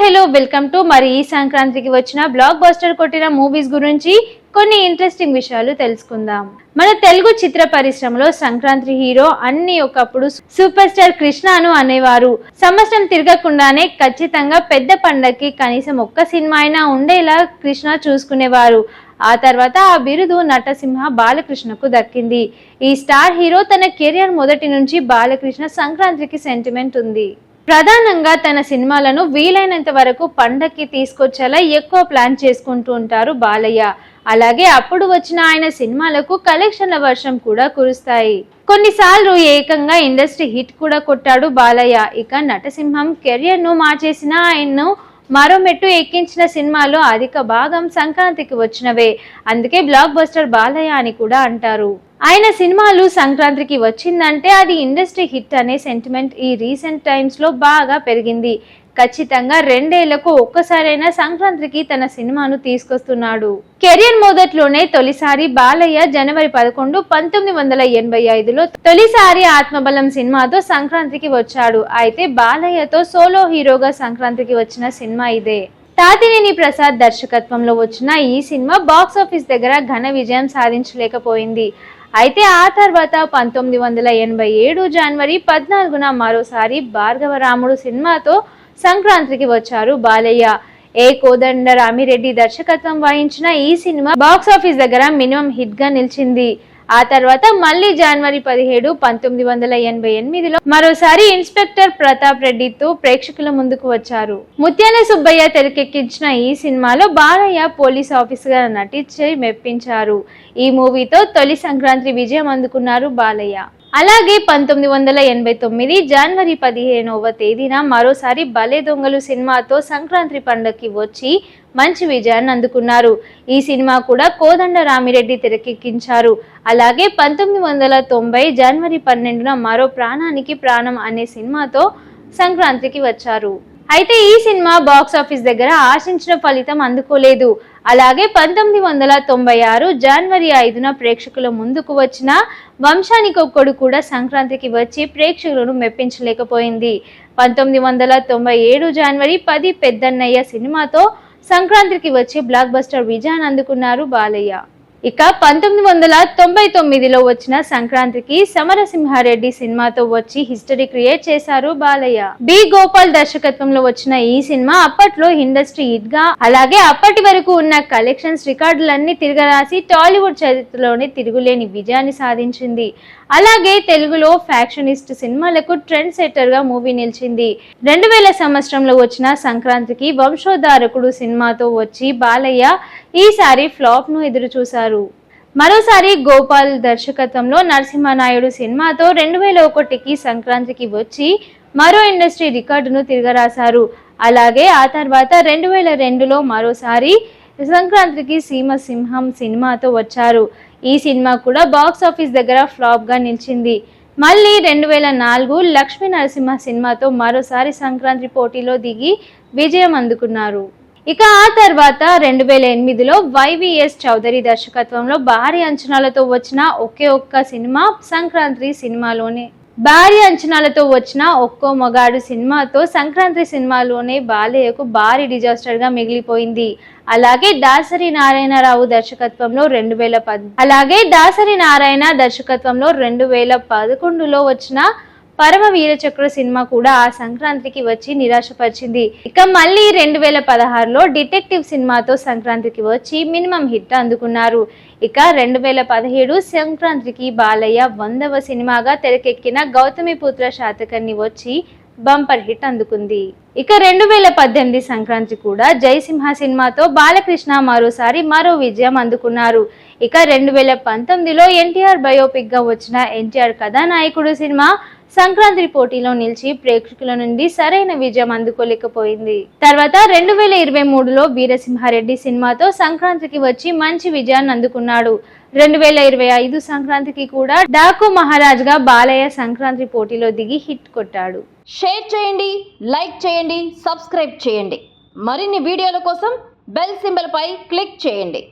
Hello welcome to మరి ఈ సంక్రాంతికి వచ్చిన బ్లాక్ బస్టర్ కొట్టిన మూవీస్ గురించి కొన్ని ఇంట్రెస్టింగ్ విషయాలు తెలుసుకుందాం. మన తెలుగు చిత్ర పరిశ్రమలో సంక్రాంతి హీరో అన్ని ఒకప్పుడు సూపర్ స్టార్ కృష్ణను అనేవారు. సంవత్సరం తిరగకుండానే ఖచ్చితంగా పెద్ద పండగకి కనీసం ఒక్క సినిమా అయినా ఉండేలా కృష్ణ చూసుకునేవారు. ఆ తర్వాత ఆ బిరుదు నటసింహ బాలకృష్ణకు దక్కింది. ఈ స్టార్ హీరో తన కెరియర్ మొదటి నుంచి బాలకృష్ణ సంక్రాంతికి సెంటిమెంట్ ఉంది. ప్రధానంగా తన సినిమాలను వీలైనంత వరకు పండక్కి తీసుకొచ్చేలా ఎక్కువ ప్లాన్ చేసుకుంటూ ఉంటారు బాలయ్య. అలాగే అప్పుడు వచ్చిన ఆయన సినిమాలకు కలెక్షన్ల వర్షం కూడా కురుస్తాయి. కొన్నిసార్లు ఏకంగా ఇండస్ట్రీ హిట్ కూడా కొట్టాడు బాలయ్య. ఇక నటసింహం కెరియర్ ను మార్చేసిన ఆయన్ను మరో మెట్టు ఎక్కించిన సినిమాలో అధిక భాగం సంక్రాంతికి వచ్చినవే. అందుకే బ్లాక్ బస్టర్ బాలయ్య అని కూడా అంటారు. ఆయన సినిమాలు సంక్రాంతికి వచ్చిందంటే అది ఇండస్ట్రీ హిట్ అనే సెంటిమెంట్ ఈ రీసెంట్ టైమ్స్ లో బాగా పెరిగింది. ఖచ్చితంగా 2 ఏళ్లకు ఒక్కసారైనా సంక్రాంతికి తన సినిమాను తీసుకొస్తున్నాడు. కెరియర్ మొదట్లోనే తొలిసారి బాలయ్య జనవరి 11, 1985లో తొలిసారి ఆత్మబలం సినిమాతో సంక్రాంతికి వచ్చాడు. అయితే బాలయ్యతో సోలో హీరోగా సంక్రాంతికి వచ్చిన సినిమా ఇదే. తాతినేని ప్రసాద్ దర్శకత్వంలో వచ్చిన ఈ సినిమా బాక్సాఫీస్ దగ్గర ఘన విజయం సాధించలేకపోయింది. అయితే ఆ తర్వాత 1987 జనవరి 14న మరోసారి భార్గవరాముడు సినిమాతో సంక్రాంతికి వచ్చారు బాలయ్య. కోదండరామిరెడ్డి దర్శకత్వం వహించిన ఈ సినిమా బాక్సాఫీస్ దగ్గర మినిమం హిట్ గా నిలిచింది. ఆ తర్వాత మళ్ళీ జనవరి 17, 1988లో మరోసారి ఇన్స్పెక్టర్ ప్రతాప్ రెడ్డితో ప్రేక్షకుల ముందుకు వచ్చారు. ముత్యాల సుబ్బయ్య తెరకెక్కించిన ఈ సినిమాలో బాలయ్య పోలీస్ ఆఫీసర్ గా నటించి మెప్పించారు. ఈ మూవీతో తొలి సంక్రాంతి విజయం అందుకున్నారు బాలయ్య. అలాగే 1989 జనవరి 15వ తేదీన మరోసారి భలే దొంగలు సినిమాతో సంక్రాంతి పండుగకి వచ్చి మంచి విజయాన్ని అందుకున్నారు. ఈ సినిమా కూడా కోదండరామిరెడ్డి తెరకెక్కించారు. అలాగే 1990 జనవరి 12న మరో ప్రాణానికి ప్రాణం అనే సినిమాతో సంక్రాంతికి వచ్చారు. అయితే ఈ సినిమా బాక్సాఫీస్ దగ్గర ఆశించిన ఫలితం అందుకోలేదు. అలాగే 1996 జనవరి 5న ప్రేక్షకుల ముందుకు వచ్చిన వంశానికొక్కడు కూడా సంక్రాంతికి వచ్చి ప్రేక్షకులను మెప్పించలేకపోయింది. 1997 జనవరి 10 పెద్దన్నయ్య సినిమాతో సంక్రాంతికి వచ్చి బ్లాక్ బస్టర్ విజయాన్ని అందుకున్నారు బాలయ్య. ఇక 1999లో వచ్చిన సంక్రాంతికి సమరసింహారెడ్డి సినిమాతో వచ్చి హిస్టరీ క్రియేట్ చేశారు బాలయ్య. బి గోపాల్ దర్శకత్వంలో వచ్చిన ఈ సినిమా అప్పట్లో ఇండస్ట్రీ హిట్ గా, అలాగే అప్పటి వరకు ఉన్న కలెక్షన్స్ రికార్డులన్నీ తిరగరాసి టాలీవుడ్ చరిత్రలోనే తిరుగులేని విజయాన్ని సాధించింది. అలాగే తెలుగులో ఫ్యాక్షనిస్ట్ సినిమాలకు ట్రెండ్ సెట్టర్ గా మూవీ నిలిచింది. 2000 సంవత్సరంలో వచ్చిన సంక్రాంతికి వంశోద్ధారకుడు సినిమాతో వచ్చి బాలయ్య ఈసారి ఫ్లాప్ ను ఎదురు చూశారు. మరోసారి గోపాల్ దర్శకత్వంలో నరసింహనాయుడు సినిమాతో 2001కి సంక్రాంతికి వచ్చి మరో ఇండస్ట్రీ రికార్డును తిరగరాశారు. అలాగే ఆ తర్వాత 2002లో మరోసారి సంక్రాంతికి సీమసింహం సినిమాతో వచ్చారు. ఈ సినిమా కూడా బాక్స్ ఆఫీస్ దగ్గర ఫ్లాప్ గా నిలిచింది. మళ్ళీ 2004 లక్ష్మీ నరసింహ సినిమాతో మరోసారి సంక్రాంతి పోటీలో దిగి విజయం అందుకున్నారు. ఇక ఆ తర్వాత 2008లో వైవిఎస్ చౌదరి దర్శకత్వంలో భారీ అంచనాలతో వచ్చిన ఒకే ఒక్క సినిమా సంక్రాంతి సినిమాలోనే. భారీ అంచనాలతో వచ్చిన ఒక్కో మగాడు సినిమాతో సంక్రాంతి సినిమాలోనే బాలయ్యకు భారీ డిజాస్టర్ గా మిగిలిపోయింది. అలాగే దాసరి నారాయణరావు దర్శకత్వంలో 2011లో వచ్చిన పరమ వీరచక్ర సినిమా కూడా ఆ సంక్రాంతికి వచ్చి నిరాశపరిచింది. ఇక మళ్ళీ 2016లో డిటెక్టివ్ సినిమాతో సంక్రాంతికి వచ్చి మినిమం హిట్ అందుకున్నారు. ఇక 2017 సంక్రాంతికి బాలయ్య 100వ సినిమాగా తెరకెక్కిన గౌతమిపుత్ర శాతకర్ణి వచ్చి బంపర్ హిట్ అందుకుంది. ఇక 2018 సంక్రాంతి కూడా జయసింహ సినిమాతో బాలకృష్ణ మరో విజయం అందుకున్నారు. ఇక 2019లో ఎన్టీఆర్ బయోపిక్ గా వచ్చిన ఎన్టీఆర్ కథానాయకుడు సినిమా సంక్రాంతి పోటీలో నిలిచి ప్రేక్షకుల నుండి సరైన విజయం అందుకోలేకపోయింది. తర్వాత 2023లో వీరసింహారెడ్డి సినిమాతో సంక్రాంతికి వచ్చి మంచి విజయాన్ని అందుకున్నాడు. 2025 సంక్రాంతికి కూడా డాకు మహారాజ్ గా బాలయ్య సంక్రాంతి పోటీలో దిగి హిట్ కొట్టాడు. షేర్ చేయండి, లైక్ చేయండి, సబ్స్క్రైబ్ చేయండి. మరిన్ని వీడియోల కోసం బెల్ సింబల్ పై క్లిక్ చేయండి.